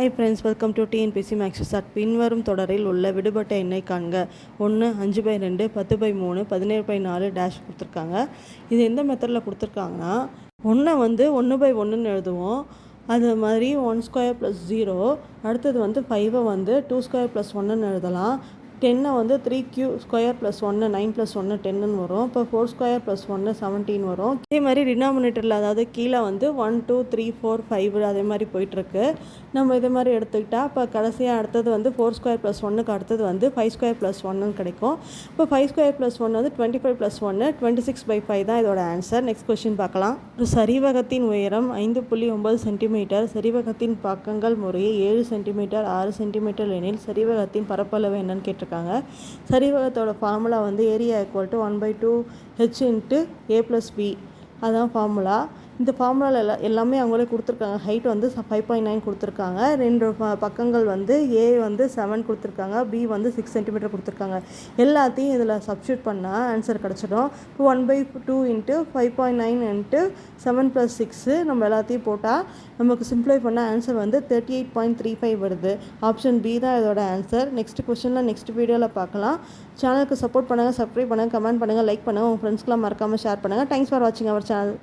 High friends, welcome to TNPSC maths chat. பின்வரும் தொடரில் உள்ள விடுபட்ட எண்ணை காண்க. 1 5/2 10/3 17/4 டேஷ் கொடுத்துருக்காங்க. இது எந்த மெத்தடில் கொடுத்துருக்காங்கன்னா, 1 வந்து 1/1ன்னு எழுதுவோம். அது மாதிரி 1² + 0. அடுத்தது வந்து 5 வந்து 2² + 1ன்னு எழுதலாம். 10 வந்து 3q² + 1 9 + 1 10ன்னு வரும். இப்போ 4² + 1 17 வரும். இதே மாதிரி டினாமினேட்டரில், அதாவது கீழே வந்து 1 2 3 4 5 அதே மாதிரி போயிட்டுருக்கு. நம்ம இதே மாதிரி எடுத்துக்கிட்டால் இப்போ கடைசியாக அடுத்தது வந்து 4² + 1க்கு அடுத்தது வந்து 5² + 1ன்னு கிடைக்கும். இப்போ 5² + 1 வந்து 25 + 1 26/5 தான் இதோட ஆன்சர். நெக்ஸ்ட் கொஸ்டின் பார்க்கலாம். ஒரு சரிவகத்தின் உயரம் 5.9 சென்டிமீட்டர். சரிவகத்தின் பக்கங்கள் முறையே 7 சென்டிமீட்டர் 6 சென்டிமீட்டர் எனில் சரிவகத்தின் பரப்பளவு என்னன்னு கேட்டிருக்காங்க. சரிவகத்தோட ஃபார்முலா வந்து ஏரியா = 1/2 h × a + b. அதான் ஃபார்முலா. இந்த ஃபார்முலாவில் எல்லாமே அவங்களே கொடுத்துருக்காங்க. ஹைட் வந்து 5.9 கொடுத்துருக்காங்க. 2 பக்கங்கள் வந்து ஏ வந்து 7 கொடுத்துருக்காங்க, பி வந்து 6 சென்டிமீட்டர் கொடுத்துருக்காங்க. எல்லாத்தையும் இதில் சப்ஸ்டியூட் பண்ணால் ஆன்சர் கிடச்சிடும். 1/2 × 5.9 × 7 + 6 நம்ம எல்லாத்தையும் போட்டால் நமக்கு சிம்ப்ளை பண்ண ஆன்சர் வந்து 38.35 வருது. ஆப்ஷன் பி தான் இதோட ஆன்சர். நெக்ஸ்ட் கொஸ்டினில் நெக்ஸ்ட் வீடியோவில் பார்க்கலாம். சேனலுக்கு சப்போர்ட் பண்ணுங்கள், சப்ஸ்கிரைப் பண்ணுங்கள், கமெண்ட் பண்ணுங்கள், லைக் பண்ணுங்கள், உங்கள் ஃப்ரெண்ட்ஸ்க்கெலாம் மறக்காமல் ஷேர் பண்ணுங்கள். தேங்க்ஸ் ஃபார் வாட்சிங் அவர் சேனல்.